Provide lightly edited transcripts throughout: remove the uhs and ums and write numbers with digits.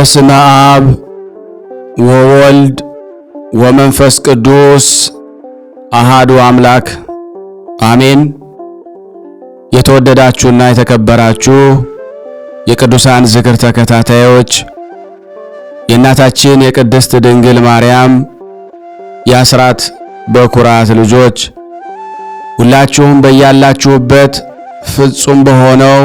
በስመ አብ ወወልድ ወመንፈስ ቅዱስ አሃዱ አምላክ አሜን። የተወደዳችሁና የተከበራችሁ የቅዱሳን ዝክር ተከታታዮች የእናታችን የቅድስት ድንግል ማርያም የአስራት በኩራት ልጆች ሁላችሁም በያላችሁበት ፍጹም በሆነው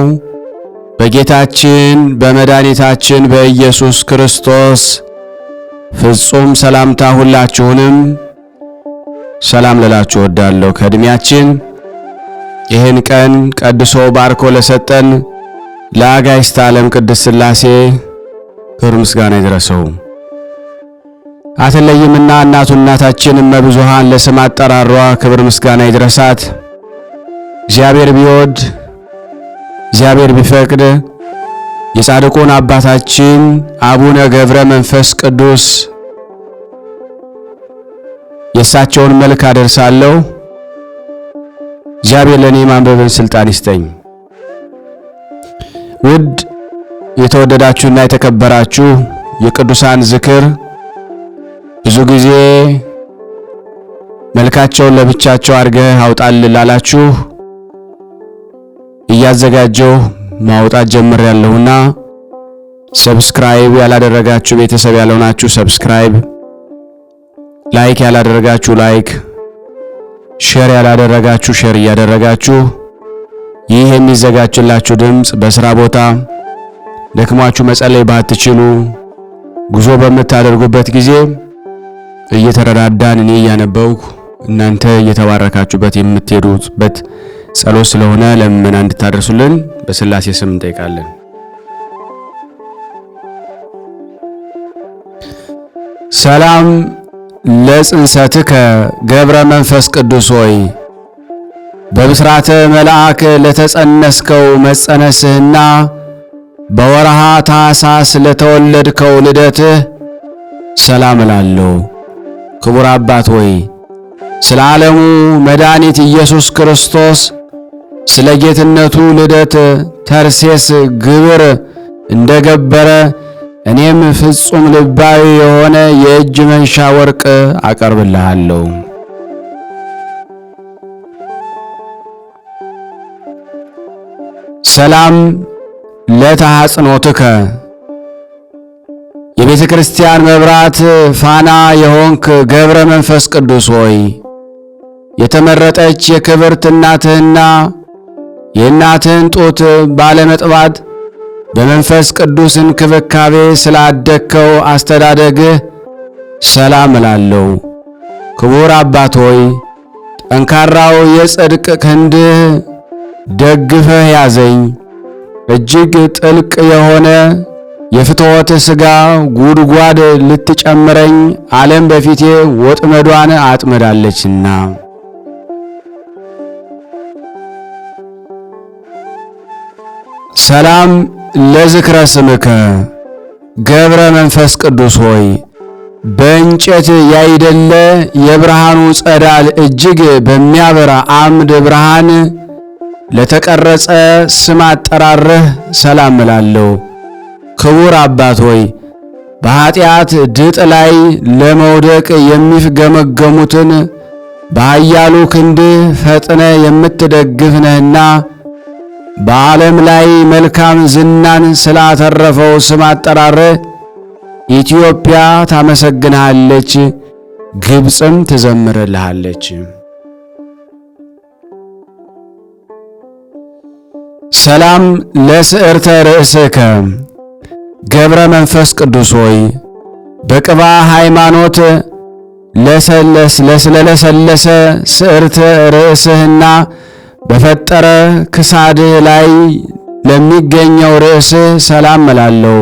በጌታችን በመድኃኒታችን በኢየሱስ ክርስቶስ ፍጹም ሰላምታ ሁላችሁንም ሰላም ልላችሁ እወዳለሁ። ከእድሜያችን ይህን ቀን ቀድሶ ባርኮ ለሰጠን ለአጋዕዝተ ዓለም ቅድስት ሥላሴ ክብር ምስጋና ይድረሰው። አትለይምና እናታችን እመብዙኃን ለስም አጠራሯ ክብር ምስጋና ይድረሳት። እግዚአብሔር ቢወድ እግዚአብሔር ቢፈቅድ የጻድቁን አባታችን አቡነ ገብረ መንፈስ ቅዱስ የእሳቸውን መልክ አደርሳለሁ። እግዚአብሔር ለኔ ማንበብን ስልጣን ይስጠኝ። ውድ የተወደዳችሁና የተከበራችሁ የቅዱሳን ዝክር ብዙ ጊዜ መልካቸውን ለብቻቸው አድርገህ አውጣል ላላችሁ እያዘጋጀው ማውጣት ጀምሬያለሁና ሰብስክራይብ ያላደረጋችሁ ቤተሰብ ያልሆናችሁ ሰብስክራይብ፣ ላይክ ያላደረጋችሁ ላይክ፣ ሼር ያላደረጋችሁ ሼር እያደረጋችሁ ይህ የሚዘጋጅላችሁ ድምጽ በስራ ቦታ ደክሟችሁ መጸለይ ባትችሉ ጉዞ በምታደርጉበት ጊዜ እየተረዳዳን እኔ እያነበብኩ እናንተ እየተባረካችሁበት የምትሄዱበት ጸሎት ስለሆነ ለምና እንድታደርሱልን በሥላሴ ስም እንጠይቃለን። ሰላም ለጽንሰትከ ገብረ መንፈስ ቅዱስ ሆይ በብስራተ መልአክ ለተጸነስከው መጸነስህና በወርሃ ታኅሳስ ለተወለድከው ልደትህ ሰላም እላለሁ። ክቡር አባት ሆይ ስለ ዓለሙ መድኃኒት ኢየሱስ ክርስቶስ ስለ ጌትነቱ ልደት ተርሴስ ግብር እንደገበረ እኔም ፍጹም ልባዊ የሆነ የእጅ መንሻ ወርቅ አቀርብልሃለሁ። ሰላም ለተሐጽኖትከ የቤተ ክርስቲያን መብራት ፋና የሆንክ ገብረ መንፈስ ቅዱስ ሆይ የተመረጠች የክብርት እናትህና የእናትህን ጡት ባለመጥባት በመንፈስ ቅዱስ እንክብካቤ ስላደግከው አስተዳደግህ ሰላም እላለሁ። ክቡር አባት ሆይ ጠንካራው የጽድቅ ክንድህ ደግፈህ ያዘኝ። እጅግ ጥልቅ የሆነ የፍትወት ሥጋ ጉድጓድ ልትጨምረኝ ዓለም በፊቴ ወጥመዷን አጥምዳለችና ሰላም ለዝክረ ስምከ ገብረ መንፈስ ቅዱስ ሆይ በእንጨት ያይደለ የብርሃኑ ጸዳል እጅግ በሚያበራ አምድ ብርሃን ለተቀረጸ ስም አጠራርህ ሰላም እላለሁ። ክቡር አባት ሆይ በኃጢአት ድጥ ላይ ለመውደቅ የሚፍገመገሙትን በኃያሉ ክንድህ ፈጥነ የምትደግፍ ነህና በዓለም ላይ መልካም ዝናን ስላተረፈው ስም አጠራርህ ኢትዮጵያ ታመሰግንሃለች፣ ግብፅም ትዘምርልሃለች። ሰላም ለስዕርተ ርእስከ ገብረ መንፈስ ቅዱስ ሆይ በቅባ ሃይማኖት ለሰለሰ ስዕርተ ርእስህና በፈጠረ ክሳድህ ላይ ለሚገኘው ርእስህ ሰላም እላለሁ።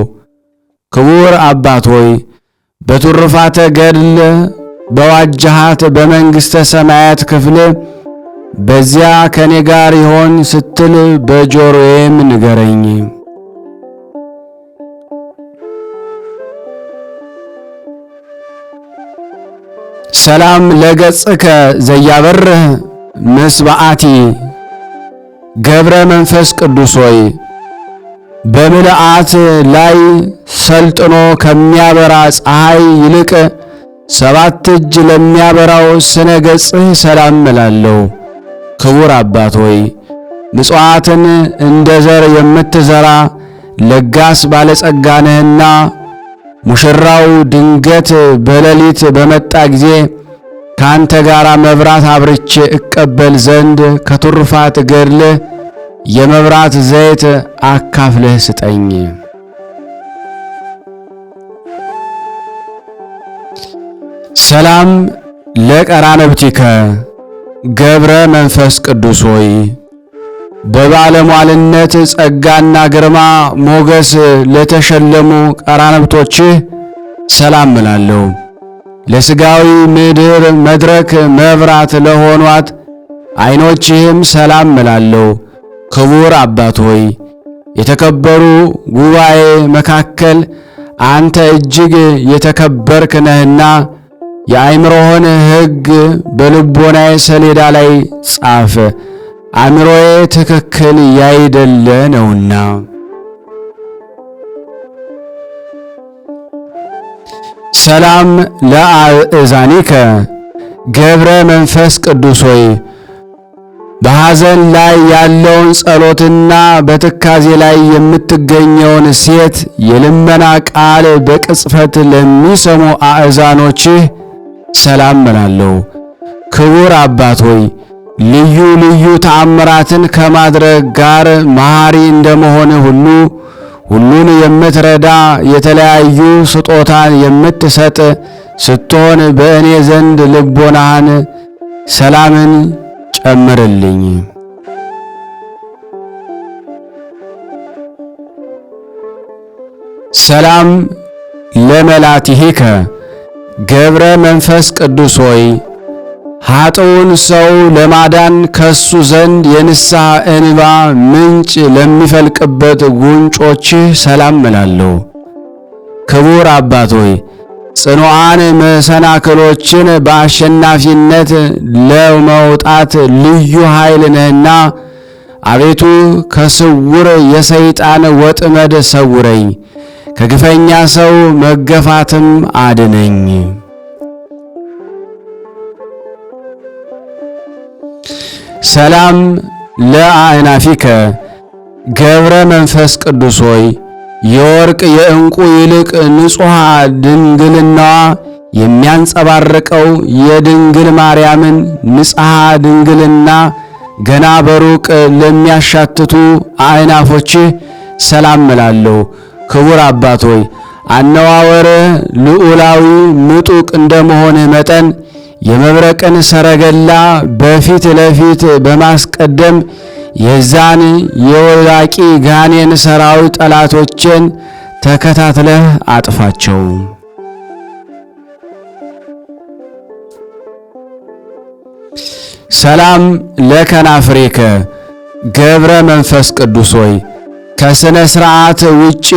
ክቡር አባት ሆይ በትሩፋተ ገድል በዋጃሃት በመንግሥተ ሰማያት ክፍል በዚያ ከኔ ጋር ይሆን ስትል በጆሮዬም ንገረኝ። ሰላም ለገጽከ ዘያበርህ ምስባአቲ ገብረ መንፈስ ቅዱስ ሆይ በምልአት ላይ ሰልጥኖ ከሚያበራ ፀሐይ ይልቅ 7 እጅ ለሚያበራው ስነ ገጽህ ሰላም እላለሁ። ክቡር አባት ሆይ ምጽዋትን እንደ ዘር የምትዘራ ለጋስ ባለጸጋ ነህና ሙሽራው ድንገት በሌሊት በመጣ ጊዜ ካንተ ጋር መብራት አብርቼ እቀበል ዘንድ ከትሩፋት ገድልህ የመብራት ዘይት አካፍለህ ስጠኝ። ሰላም ለቀራነብቲከ ገብረ መንፈስ ቅዱስ ሆይ በባለሟልነት ጸጋና ግርማ ሞገስ ለተሸለሙ ቀራነብቶችህ ሰላም እላለሁ። ለሥጋዊ ምድር መድረክ መብራት ለሆኗት ዓይኖችህም ሰላም እላለሁ። ክቡር አባት ሆይ የተከበሩ ጉባኤ መካከል አንተ እጅግ የተከበርክ ነህና የአእምሮህን ሕግ በልቦናዬ ሰሌዳ ላይ ጻፍ፣ አእምሮዬ ትክክል ያይደለ ነውና። ሰላም ለአእዛኒከ ገብረ መንፈስ ቅዱስ ሆይ በሐዘን ላይ ያለውን ጸሎትና በትካዜ ላይ የምትገኘውን ሴት የልመና ቃል በቅጽፈት ለሚሰሙ አእዛኖችህ ሰላም እላለሁ። ክቡር አባት ሆይ ልዩ ልዩ ተአምራትን ከማድረግ ጋር መሐሪ እንደመሆን ሁሉ ሁሉን የምትረዳ የተለያዩ ስጦታን የምትሰጥ ስትሆን በእኔ ዘንድ ልቦናህን ሰላምን ጨምርልኝ። ሰላም ለመላቲሂከ ገብረ መንፈስ ቅዱስ ሆይ ኃጥኡን ሰው ለማዳን ከሱ ዘንድ የንስሐ እንባ ምንጭ ለሚፈልቅበት ጉንጮችህ ሰላም እላለሁ። ክቡር አባት ሆይ ጽኑዓን መሰናክሎችን በአሸናፊነት ለመውጣት ልዩ ኃይል ነህና አቤቱ ከስውር የሰይጣን ወጥመድ ሰውረኝ፣ ከግፈኛ ሰው መገፋትም አድነኝ። ሰላም ለአእናፊከ ገብረ መንፈስ ቅዱስ ሆይ የወርቅ የዕንቁ ይልቅ ንጹሕ ድንግልናዋ የሚያንጸባርቀው የድንግል ማርያምን ንጽሐ ድንግልና ገና በሩቅ ለሚያሻትቱ አእናፎችህ ሰላም እላለሁ። ክቡር አባት ሆይ አነዋወርህ ልዑላዊ ምጡቅ እንደመሆንህ መጠን የመብረቅን ሰረገላ በፊት ለፊት በማስቀደም የዛን የወላቂ ጋኔን ሰራዊት ጠላቶችን ተከታትለህ አጥፋቸው። ሰላም ለከናፍሬከ ገብረ መንፈስ ቅዱስ ሆይ ከሥነ ሥርዓት ውጭ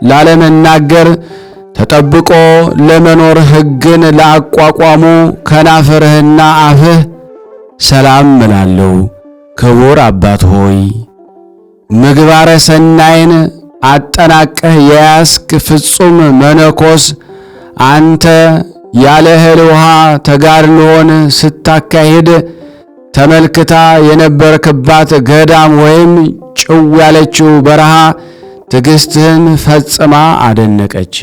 ላለመናገር ተጠብቆ ለመኖር ሕግን ላቋቋሙ ከናፍርህና አፍህ ሰላም እላለሁ። ክቡር አባት ሆይ ምግባረ ሰናይን አጠናቀህ የያዝክ ፍጹም መነኮስ አንተ ያለ እህል ውሃ ተጋድሎን ስታካሂድ ተመልክታ የነበርክባት ገዳም ወይም ጭው ያለችው በረሃ ትዕግሥትህን ፈጽማ አደነቀች።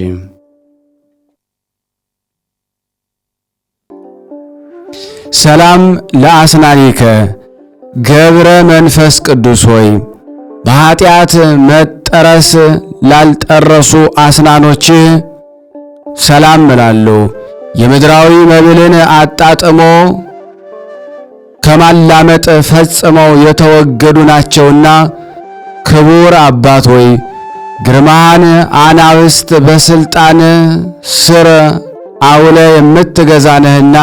ሰላም ለአስናኒከ ገብረ መንፈስ ቅዱስ ሆይ በኃጢአት መጠረስ ላልጠረሱ አስናኖችህ ሰላም እላለሁ። የምድራዊ መብልን አጣጥሞ ከማላመጥ ፈጽመው የተወገዱ ናቸውና ክቡር አባት ሆይ ግርማን አናብስት በስልጣን ስር አውለ የምትገዛ ነህና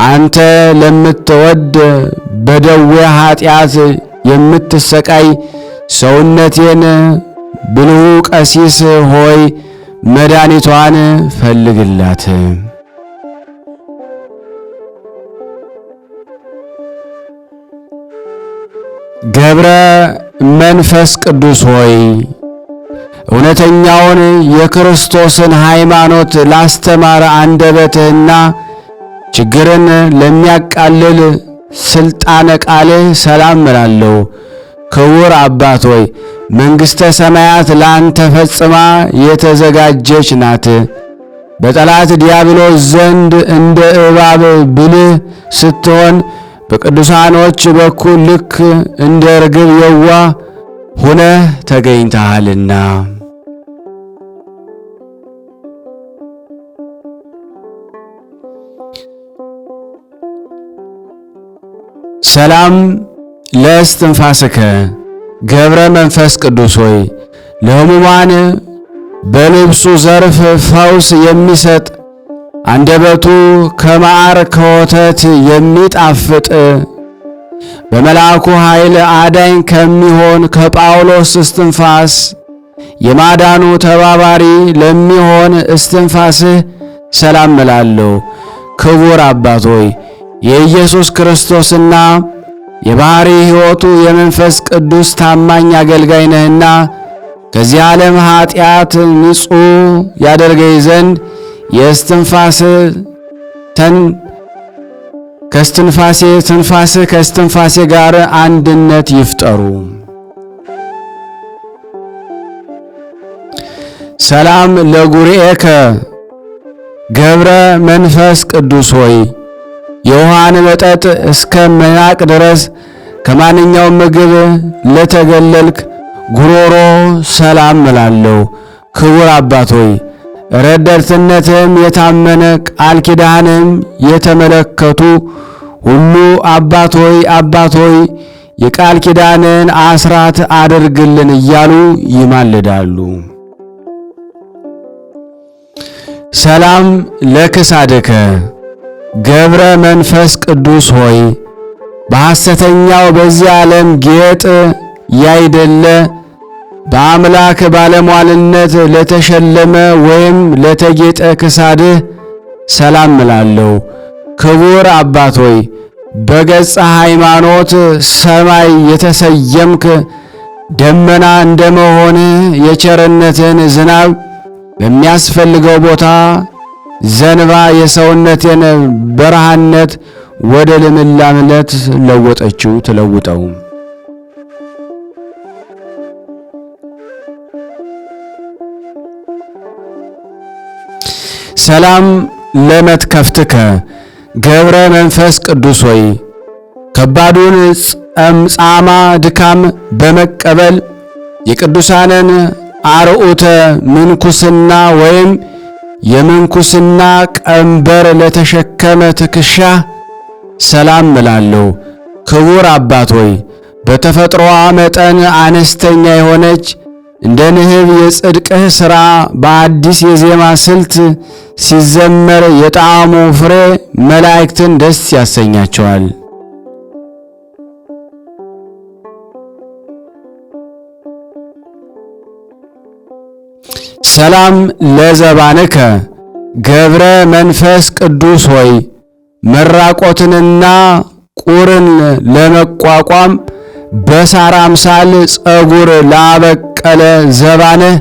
አንተ ለምትወድ በደዌ ኃጢአት የምትሰቃይ ሰውነቴን ብልሁ ቀሲስ ሆይ መድኃኒቷን ፈልግላት። ገብረ መንፈስ ቅዱስ ሆይ እውነተኛውን የክርስቶስን ሃይማኖት ላስተማረ አንደበትህና ችግርን ለሚያቃልል ስልጣነ ቃልህ ሰላም እላለሁ። ክቡር አባት ሆይ መንግሥተ ሰማያት ላንተ ፈጽማ የተዘጋጀች ናት። በጠላት ዲያብሎስ ዘንድ እንደ እባብ ብልህ ስትሆን በቅዱሳኖች በኩል ልክ እንደ ርግብ የዋህ ሆነህ ተገኝተሃልና። ሰላም ለእስትንፋስከ ገብረ መንፈስ ቅዱስ ሆይ ለሕሙማን በልብሱ ዘርፍ ፈውስ የሚሰጥ አንደበቱ ከማር ከወተት የሚጣፍጥ በመልአኩ ኃይል አዳኝ ከሚሆን ከጳውሎስ እስትንፋስ የማዳኑ ተባባሪ ለሚሆን እስትንፋስህ ሰላም እላለሁ። ክቡር አባት ሆይ የኢየሱስ ክርስቶስና የባሕሪ ሕይወቱ የመንፈስ ቅዱስ ታማኝ አገልጋይ ነህና ከዚህ ዓለም ኀጢአት ንጹሕ ያደርገኝ ዘንድ ትንፋስህ ከእስትንፋሴ ጋር አንድነት ይፍጠሩ። ሰላም ለጉርኤከ ገብረ መንፈስ ቅዱስ ሆይ የውሃን መጠጥ እስከ መናቅ ድረስ ከማንኛውም ምግብ ለተገለልክ ጉሮሮ ሰላም እላለሁ። ክቡር አባት ሆይ ረዳትነትም የታመነ ቃል ኪዳንም የተመለከቱ ሁሉ አባት ሆይ የቃል ኪዳንን አስራት አድርግልን እያሉ ይማልዳሉ። ሰላም ለክሳድከ ገብረ መንፈስ ቅዱስ ሆይ በሐሰተኛው በዚህ ዓለም ጌጥ ያይደለ በአምላክ ባለሟልነት ለተሸለመ ወይም ለተጌጠ ክሳድህ ሰላም እላለሁ። ክቡር አባት ሆይ በገጸ ሃይማኖት ሰማይ የተሰየምክ ደመና እንደመሆንህ የቸርነትን ዝናብ በሚያስፈልገው ቦታ ዘንባ የሰውነቴን በረሃነት ወደ ልምላምነት ለወጠችው ትለውጠው። ሰላም ለመትከፍትከ ገብረ መንፈስ ቅዱስ ሆይ ከባዱን ጻማ ድካም በመቀበል የቅዱሳንን አርዑተ ምንኩስና ወይም የምንኩስና ቀንበር ለተሸከመ ትከሻ ሰላም እላለሁ። ክቡር አባት ሆይ በተፈጥሮዋ መጠን አነስተኛ የሆነች እንደ ንህብ የጽድቅህ ሥራ በአዲስ የዜማ ስልት ሲዘመር የጣዕሙ ፍሬ መላእክትን ደስ ያሰኛቸዋል። ሰላም ለዘባንከ ገብረ መንፈስ ቅዱስ ሆይ መራቆትንና ቁርን ለመቋቋም በሳር አምሳል ጸጉር ላበቀለ ዘባንህ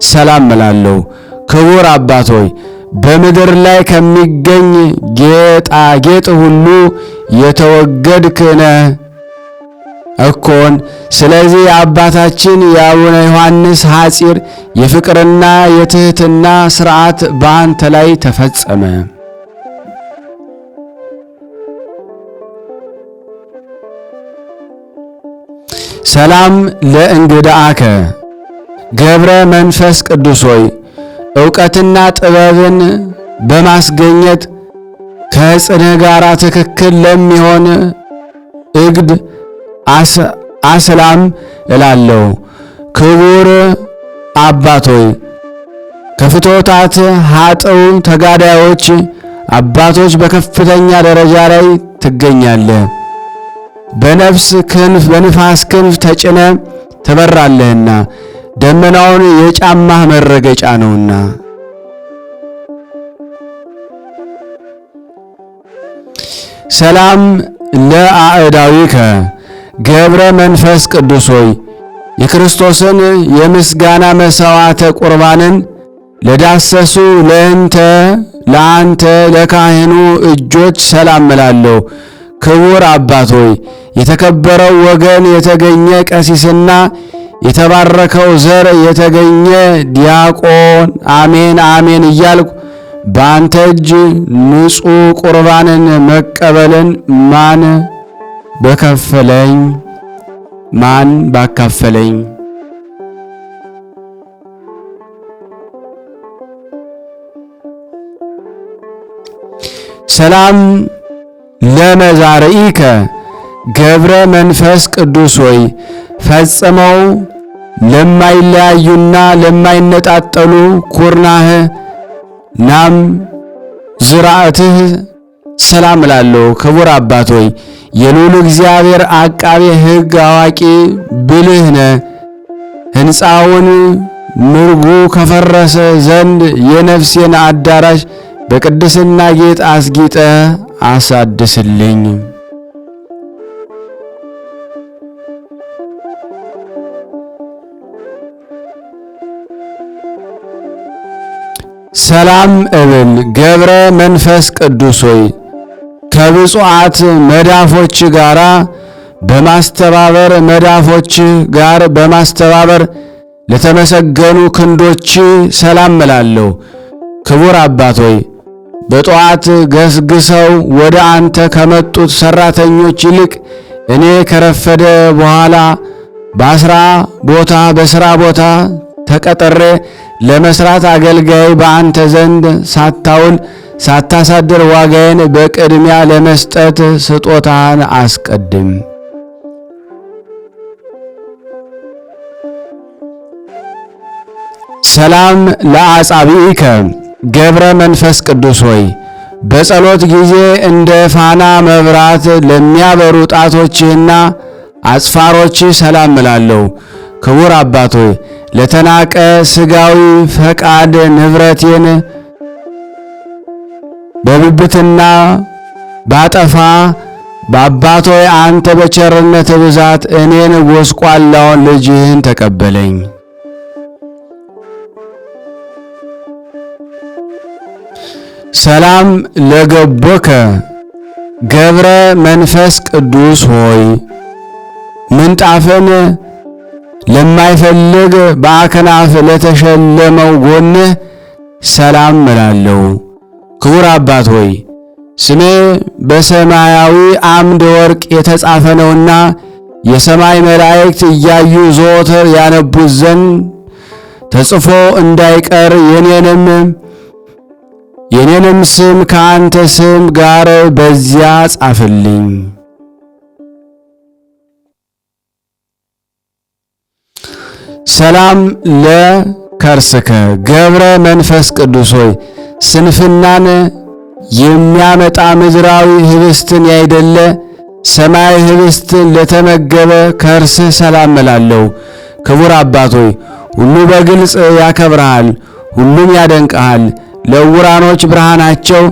ሰላም እላለሁ። ክቡር አባት ሆይ በምድር ላይ ከሚገኝ ጌጣጌጥ ሁሉ የተወገድክ ነህ እኮን። ስለዚህ የአባታችን የአቡነ ዮሐንስ ሐጺር የፍቅርና የትሕትና ሥርዓት በአንተ ላይ ተፈጸመ። ሰላም ለእንግዳአከ ገብረ መንፈስ ቅዱስ ሆይ ዕውቀትና ጥበብን በማስገኘት ከጽንዕ ጋር ትክክል ለሚሆን እግድ አስላም እላለሁ። ክቡር አባት ሆይ ከፍቶታት ኃጥው ተጋዳዮች አባቶች በከፍተኛ ደረጃ ላይ ትገኛለህ። በነፍስ ክንፍ በንፋስ ክንፍ ተጭነ ትበራለህና ደመናውን የጫማህ መረገጫ ነውና። ሰላም ለአዕዳዊከ ገብረ መንፈስ ቅዱስ ሆይ የክርስቶስን የምስጋና መሥዋዕተ ቁርባንን ለዳሰሱ ለአንተ ለካህኑ እጆች ሰላም እላለሁ። ክቡር አባት ሆይ የተከበረው ወገን የተገኘ ቀሲስና የተባረከው ዘር የተገኘ ዲያቆን አሜን አሜን እያልኩ በአንተ እጅ ንጹሕ ቁርባንን መቀበልን ማን ባካፈለኝ። ሰላም ለመዛርኢከ ገብረ መንፈስ ቅዱስ ሆይ ፈጽመው ለማይለያዩና ለማይነጣጠሉ ኩርናህ ናም ዝራእትህ ሰላም እላለሁ። ክቡር አባት ሆይ የልዑል እግዚአብሔር አቃቤ ሕግ አዋቂ ብልህ ነህ። ሕንፃውን ምርጉ ከፈረሰ ዘንድ የነፍሴን አዳራሽ በቅድስና ጌጥ አስጊጠ አሳድስልኝ። ሰላም እብል ገብረ መንፈስ ቅዱስ ሆይ ከብፁዓት መዳፎች ጋር በማስተባበር ለተመሰገኑ ክንዶች ሰላም እላለሁ። ክቡር አባት ሆይ በጠዋት ገስግሰው ወደ አንተ ከመጡት ሰራተኞች ይልቅ እኔ ከረፈደ በኋላ በስራ ቦታ ተቀጥሬ ለመስራት አገልጋይ በአንተ ዘንድ ሳታሳድር ዋጋዬን በቅድሚያ ለመስጠት ስጦታን አስቀድም። ሰላም ለአጻብዒከ ገብረ መንፈስ ቅዱስ ሆይ በጸሎት ጊዜ እንደ ፋና መብራት ለሚያበሩ ጣቶችህና አጽፋሮች ሰላም እላለሁ። ክቡር አባት ሆይ ለተናቀ ሥጋዊ ፈቃድ ንብረቴን በብብትና ባጠፋ በአባት ሆይ አንተ በቸርነት ብዛት እኔን ጎስቋላውን ልጅህን ተቀበለኝ። ሰላም ለገቦከ ገብረ መንፈስ ቅዱስ ሆይ ምንጣፍን ለማይፈልግ በአክናፍ ለተሸለመው ጎንህ ሰላም እላለሁ። ክቡር አባት ሆይ ስሜ በሰማያዊ አምደ ወርቅ የተጻፈ ነውና የሰማይ መላእክት እያዩ ዘወትር ያነቡት ዘንድ ተጽፎ እንዳይቀር የኔንም ስም ከአንተ ስም ጋር በዚያ ጻፍልኝ። ሰላም ለከርስከ ገብረ መንፈስ ቅዱስ ሆይ ስንፍናን የሚያመጣ ምድራዊ ህብስትን ያይደለ ሰማያዊ ህብስትን ለተመገበ ከርስህ ሰላም እላለሁ። ክቡር አባት ሆይ ሁሉ በግልጽ ያከብርሃል፣ ሁሉም ያደንቅሃል። ለዕውራኖች ብርሃናቸው፣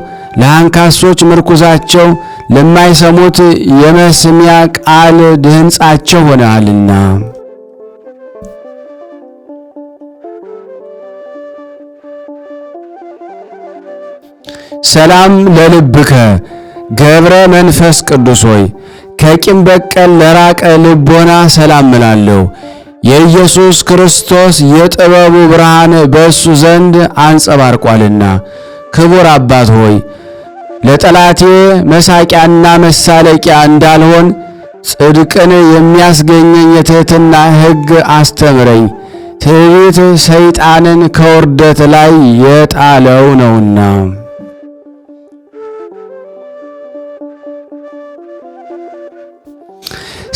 ለአንካሶች ምርኩዛቸው፣ ለማይሰሙት የመስሚያ ቃል ድምፃቸው ሆነሃልና። ሰላም ለልብከ ገብረ መንፈስ ቅዱስ ሆይ ከቂም በቀል ለራቀ ልቦና ሰላም እላለሁ። የኢየሱስ ክርስቶስ የጥበቡ ብርሃን በእሱ ዘንድ አንጸባርቋልና። ክቡር አባት ሆይ ለጠላቴ መሳቂያና መሳለቂያ እንዳልሆን ጽድቅን የሚያስገኘኝ የትሕትና ሕግ አስተምረኝ። ትዕቢት ሰይጣንን ከውርደት ላይ የጣለው ነውና።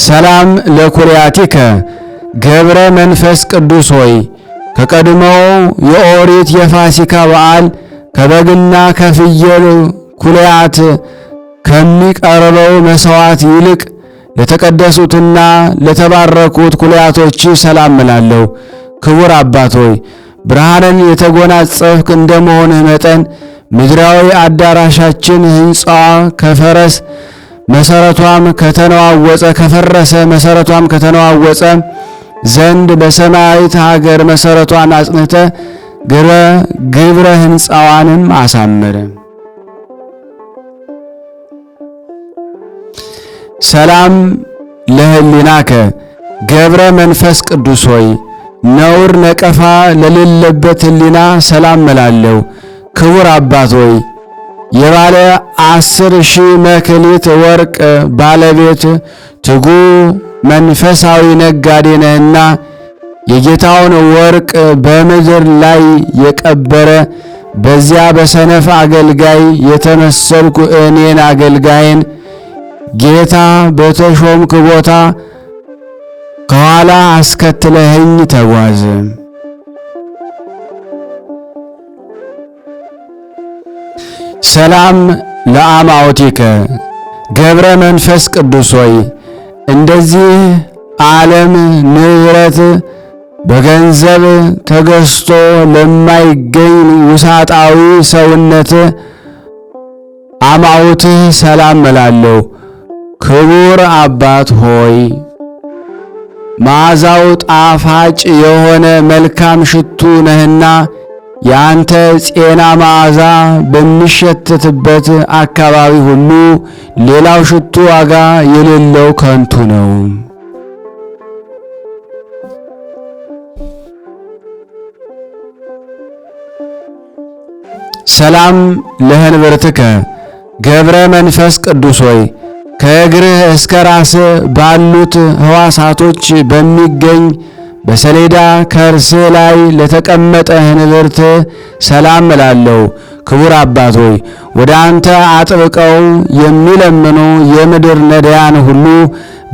ሰላም ለኩርያቲከ ገብረ መንፈስ ቅዱስ ሆይ ከቀድሞው የኦሪት የፋሲካ በዓል ከበግና ከፍየል ኩልያት ከሚቀርበው መሥዋዕት ይልቅ ለተቀደሱትና ለተባረኩት ኩልያቶች ሰላም እላለሁ። ክቡር አባት ሆይ ብርሃንን የተጎናጸፍክ እንደመሆንህ መጠን ምድራዊ አዳራሻችን ሕንጻዋ ከፈረሰ መሰረቷም ከተነዋወጸ ዘንድ በሰማያዊት ሀገር መሰረቷን አጽንተ ግብረ ሕንፃዋንም አሳምር። ሰላም ለህሊናከ ገብረ መንፈስ ቅዱስ ሆይ ነውር ነቀፋ ለሌለበት ህሊና ሰላም እላለሁ። ክቡር አባት ሆይ የባለ 10,000 መክሊት ወርቅ ባለቤት ትጉ መንፈሳዊ ነጋዴ ነህና የጌታውን ወርቅ በምድር ላይ የቀበረ በዚያ በሰነፍ አገልጋይ የተመሰልኩ እኔን አገልጋይን ጌታ በተሾምክ ቦታ ከኋላ አስከትለህኝ ተጓዝ። ሰላም ለአማውቲከ ገብረ መንፈስ ቅዱስ ሆይ እንደዚህ ዓለም ንብረት በገንዘብ ተገዝቶ ለማይገኝ ውሳጣዊ ሰውነት አማውትህ ሰላም እላለሁ። ክቡር አባት ሆይ መዓዛው ጣፋጭ የሆነ መልካም ሽቱ ነህና ያንተ ጤና መዓዛ በሚሸተትበት አካባቢ ሁሉ ሌላው ሽቱ ዋጋ የሌለው ከንቱ ነው። ሰላም ለህንብርትከ ገብረ መንፈስ ቅዱስ ሆይ ከእግርህ እስከ ራስህ ባሉት ሕዋሳቶች በሚገኝ በሰሌዳ ከርስህ ላይ ለተቀመጠ ህንብርት ሰላም እላለሁ። ክቡር አባት ሆይ ወደ አንተ አጥብቀው የሚለምኑ የምድር ነዳያን ሁሉ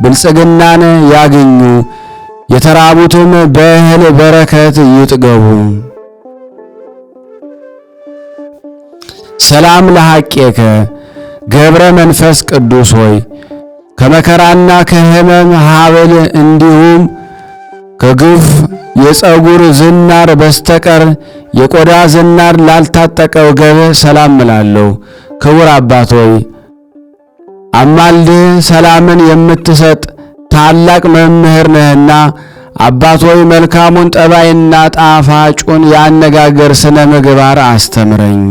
ብልጽግናን ያገኙ፣ የተራቡትም በእህል በረከት ይጥገቡ። ሰላም ለሐቄከ ገብረ መንፈስ ቅዱስ ሆይ ከመከራና ከሕመም ሀብል እንዲሁም ከግፍ የፀጉር ዝናር በስተቀር የቆዳ ዝናር ላልታጠቀው ገብ ሰላም እላለሁ። ክቡር አባት ሆይ አማልድህ ሰላምን የምትሰጥ ታላቅ መምህር ነህና አባት ሆይ መልካሙን ጠባይና ጣፋጩን የአነጋገር ስነ ምግባር አስተምረኝ።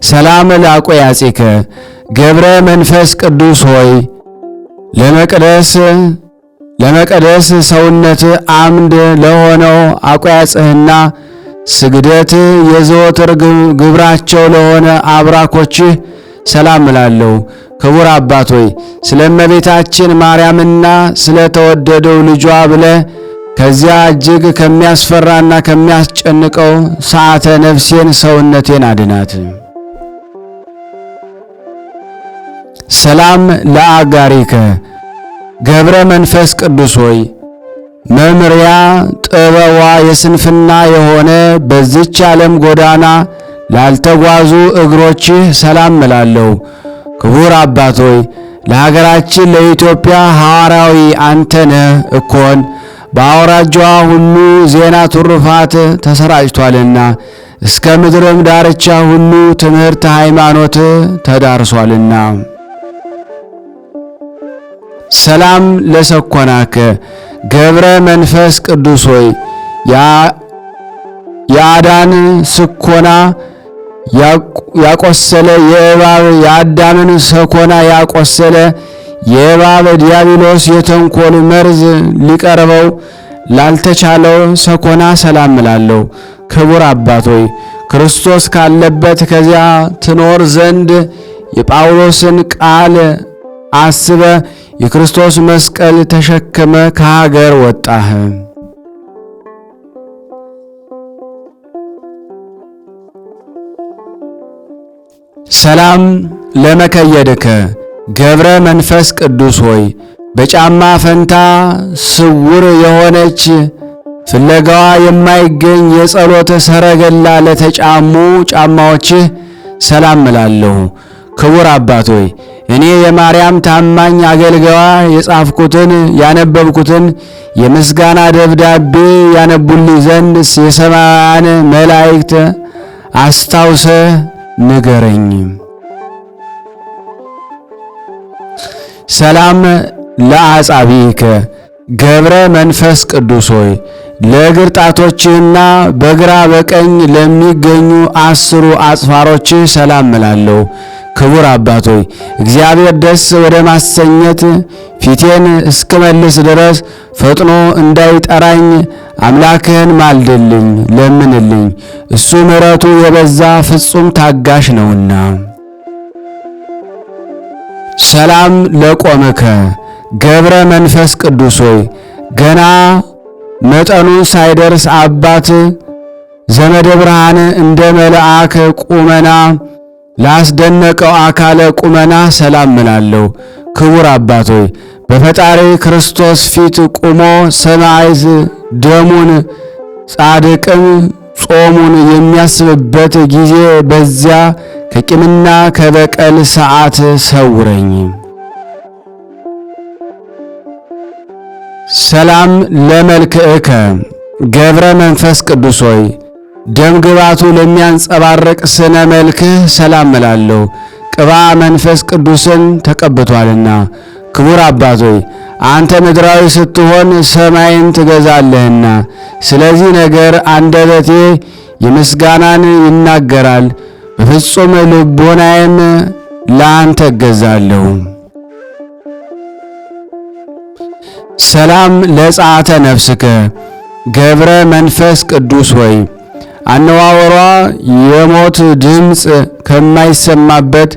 ሰላም ለአቆያጺከ ገብረ መንፈስ ቅዱስ ሆይ ለመቅደስ ሰውነት አምድ ለሆነው አቆያጽህና ስግደት የዘወትር ግብራቸው ለሆነ አብራኮችህ ሰላም እላለሁ። ክቡር አባት ሆይ ስለ እመቤታችን ማርያምና ስለ ተወደደው ልጇ ብለህ ከዚያ እጅግ ከሚያስፈራና ከሚያስጨንቀው ሰዓተ ነፍሴን ሰውነቴን አድናት። ሰላም ለአጋሪከ ገብረ መንፈስ ቅዱስ ሆይ መምሪያ ጥበቧ የስንፍና የሆነ በዚች ዓለም ጎዳና ላልተጓዙ እግሮችህ ሰላም እላለሁ። ክቡር አባት ሆይ ለሀገራችን ለኢትዮጵያ ሐዋርያዊ አንተ ነህ እኮን በአውራጃዋ ሁሉ ዜና ትሩፋት ተሰራጭቷልና እስከ ምድርም ዳርቻ ሁሉ ትምህርት ሃይማኖት ተዳርሷልና። ሰላም ለሰኮናከ ገብረ መንፈስ ቅዱስ ሆይ የአዳን ስኮና ያቆሰለ የእባብ የአዳምን ሰኮና ያቆሰለ የእባብ ዲያብሎስ የተንኮል መርዝ ሊቀርበው ላልተቻለው ሰኮና ሰላም እላለሁ። ክቡር አባት ሆይ ክርስቶስ ካለበት ከዚያ ትኖር ዘንድ የጳውሎስን ቃል አስበ የክርስቶስ መስቀል ተሸክመ ከሀገር ወጣህ። ሰላም ለመከየድከ ገብረ መንፈስ ቅዱስ ሆይ በጫማ ፈንታ ስውር የሆነች ፍለጋዋ የማይገኝ የጸሎት ሰረገላ ለተጫሙ ጫማዎችህ ሰላም እላለሁ። ክቡር አባት ሆይ እኔ የማርያም ታማኝ አገልጋዋ የጻፍኩትን ያነበብኩትን የምስጋና ደብዳቤ ያነቡልኝ ዘንድ የሰማያን መላእክት አስታውሰ ንገረኝ። ሰላም ለአጻብዕከ ገብረ መንፈስ ቅዱስ ሆይ ለእግር ጣቶችህና በግራ በቀኝ ለሚገኙ 10 አጽፋሮች ሰላም እላለሁ። ክቡር አባት ሆይ እግዚአብሔር ደስ ወደ ማሰኘት ፊቴን እስክመልስ ድረስ ፈጥኖ እንዳይጠራኝ አምላክህን ማልድልኝ፣ ለምንልኝ። እሱ ምሕረቱ የበዛ ፍጹም ታጋሽ ነውና። ሰላም ለቆምከ ገብረ መንፈስ ቅዱስ ሆይ ገና መጠኑ ሳይደርስ አባት ዘመደ ብርሃን እንደ መልአክ ቁመና ላስደነቀው አካለ ቁመና ሰላም እላለሁ። ክቡር አባት ሆይ በፈጣሪ ክርስቶስ ፊት ቁሞ ሰማዕት ደሙን ጻድቅም ጾሙን የሚያስብበት ጊዜ በዚያ ከቂምና ከበቀል ሰዓት ሰውረኝ። ሰላም ለመልክዕከ ገብረ መንፈስ ቅዱስ ሆይ ደም ግባቱ ለሚያንጸባርቅ ስነ መልክህ ሰላም እላለሁ። ቅባ መንፈስ ቅዱስን ተቀብቷልና። ክቡር አባት ሆይ አንተ ምድራዊ ስትሆን ሰማይን ትገዛለህና፣ ስለዚህ ነገር አንደበቴ የምስጋናን ይናገራል፣ በፍጹም ልቦናዬም ለአንተ እገዛለሁ። ሰላም ለጸአተ ነፍስከ ገብረ መንፈስ ቅዱስ ሆይ አነዋወሯ የሞት ድምፅ ከማይሰማበት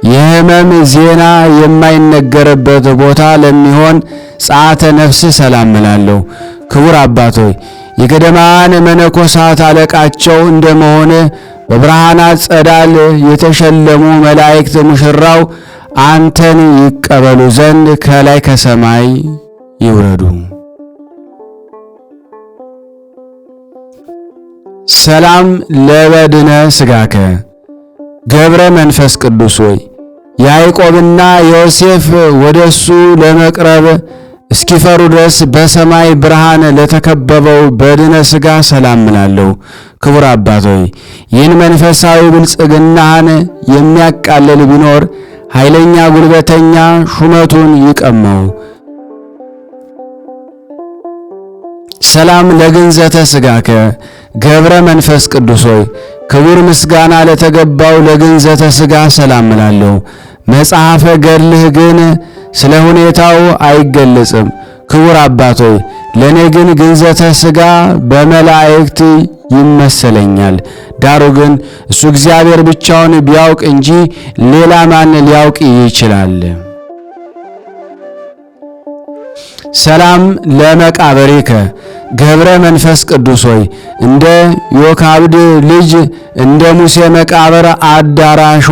የሕመም ዜና የማይነገርበት ቦታ ለሚሆን ጸአተ ነፍስ ሰላም እላለሁ። ክቡር አባት ሆይ የገዳማውያን መነኮሳት አለቃቸው እንደመሆነ በብርሃናት ጸዳል የተሸለሙ መላእክት ሙሽራው አንተን ይቀበሉ ዘንድ ከላይ ከሰማይ ይውረዱ። ሰላም ለበድነ ሥጋከ ገብረ መንፈስ ቅዱስ ሆይ ያዕቆብና ዮሴፍ ወደሱ ለመቅረብ እስኪፈሩ ድረስ በሰማይ ብርሃን ለተከበበው በድነ ሥጋ ሰላም እላለሁ። ክቡር አባት ሆይ ይህን መንፈሳዊ ብልጽግናህን የሚያቃልል ቢኖር ኃይለኛ ጉልበተኛ ሹመቱን ይቀማው። ሰላም ለግንዘተ ሥጋከ ገብረ መንፈስ ቅዱስ ሆይ ክቡር ምስጋና ለተገባው ለግንዘተ ሥጋ ሰላም እላለሁ። መጽሐፈ ገድልህ ግን ስለ ሁኔታው አይገለጽም። ክቡር አባት ሆይ ለእኔ ግን ግንዘተ ሥጋ በመላእክት ይመሰለኛል። ዳሩ ግን እሱ እግዚአብሔር ብቻውን ቢያውቅ እንጂ ሌላ ማን ሊያውቅ ይችላል? ሰላም ለመቃብሪከ ገብረ መንፈስ ቅዱስ ሆይ እንደ ዮካብድ ልጅ እንደ ሙሴ መቃብር አዳራሿ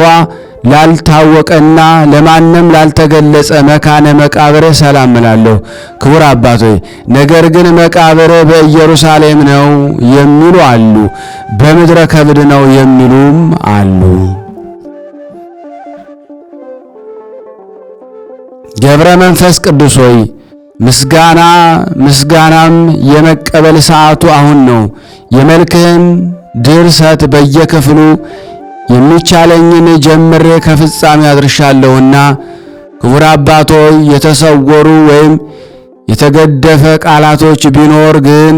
ላልታወቀና ለማንም ላልተገለጸ መካነ መቃብር ሰላም እላለሁ። ክቡር አባት ሆይ ነገር ግን መቃብር በኢየሩሳሌም ነው የሚሉ አሉ፣ በምድረ ከብድ ነው የሚሉም አሉ። ገብረ መንፈስ ቅዱስ ሆይ ምስጋናም የመቀበል ሰዓቱ አሁን ነው። የመልክህን ድርሰት በየክፍሉ የሚቻለኝን ጀምሬ ከፍጻሜ አድርሻለሁና ክቡር አባት ሆይ የተሰወሩ ወይም የተገደፈ ቃላቶች ቢኖር ግን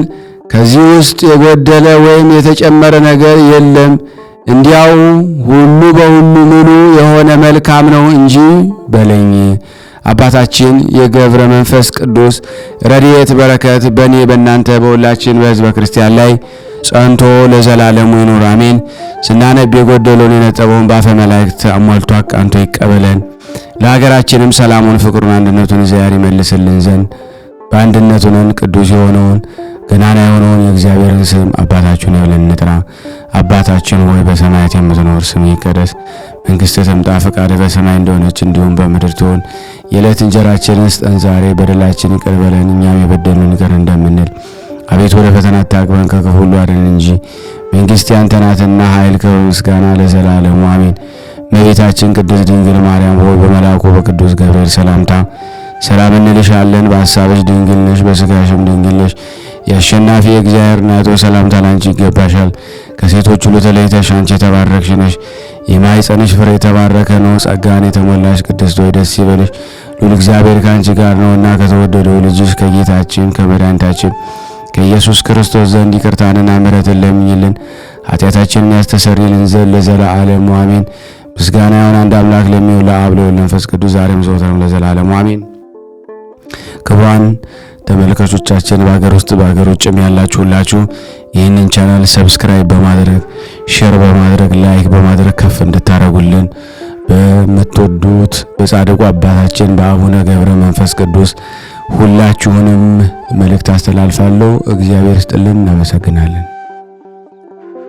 ከዚህ ውስጥ የጎደለ ወይም የተጨመረ ነገር የለም። እንዲያው ሁሉ በሁሉ ሙሉ የሆነ መልካም ነው እንጂ በለኝ። አባታችን የገብረ መንፈስ ቅዱስ ረድኤት በረከት በእኔ በእናንተ በሁላችን በሕዝበ ክርስቲያን ላይ ጸንቶ ለዘላለሙ ይኑር አሜን። ስናነብ የጎደለውን የነጠበውን በአፈ መላእክት አሟልቶ አቃንቶ ይቀበለን። ለሀገራችንም ሰላሙን፣ ፍቅሩን፣ አንድነቱን እግዚአብሔር ይመልስልን ዘንድ በአንድነት ሆነን ቅዱስ የሆነውን ገናና የሆነውን የእግዚአብሔርን ስም አባታችን ብለን እንጥራ። አባታችን ሆይ በሰማያት የምትኖር ስምህ ይቀደስ፣ መንግሥትህ ትምጣ፣ ፈቃድህ በሰማይ እንደሆነች እንዲሁም በምድር ትሁን። የዕለት እንጀራችንን ስጠን ዛሬ፣ በደላችን ይቅር በለን እኛም የበደሉንን ይቅር እንደምንል። አቤቱ ወደ ፈተና አታግባን ከክፉ ሁሉ አድነን እንጂ መንግሥት ያንተ ናትና ኃይል፣ ክብር፣ ምስጋና ለዘላለሙ አሜን። እመቤታችን ቅድስት ድንግል ማርያም ሆይ በመልአኩ በቅዱስ ገብርኤል ሰላምታ ሰላም እንልሻለን። በሐሳብሽ ድንግል ነሽ፣ በሥጋሽም ድንግል ነሽ። የአሸናፊ የእግዚአብሔር እናቱ ሰላምታ ላንቺ ይገባሻል። ከሴቶች ሁሉ ተለይተሽ አንቺ የተባረክሽ ነሽ፣ የማኅፀንሽ ፍሬ የተባረከ ነው። ጸጋን የተሞላሽ ቅድስት ሆይ ደስ ይበልሽ፣ ሁሉ እግዚአብሔር ካንቺ ጋር ነውና ከተወደደው ልጅሽ ከጌታችን ከመድኃኒታችን ከኢየሱስ ክርስቶስ ዘንድ ይቅርታንና ምሕረትን ለምኝልን ኃጢአታችንን ያስተሰርይልን ዘንድ ለዘላለሙ አሜን። ምስጋና ይሁን አንድ አምላክ ለሚሆን ለአብ ለወልድ ለመንፈስ ቅዱስ ዛሬም ዘወትርም ለዘላለሙ አሜን። ክቡራን ተመልካቾቻችን በአገር ውስጥ በአገር ውጭም ያላችሁ ሁላችሁ ይህንን ቻናል ሰብስክራይብ በማድረግ ሼር በማድረግ ላይክ በማድረግ ከፍ እንድታረጉልን በምትወዱት በጻድቁ አባታችን በአቡነ ገብረ መንፈስ ቅዱስ ሁላችሁንም መልእክት አስተላልፋለሁ። እግዚአብሔር ይስጥልን። እናመሰግናለን።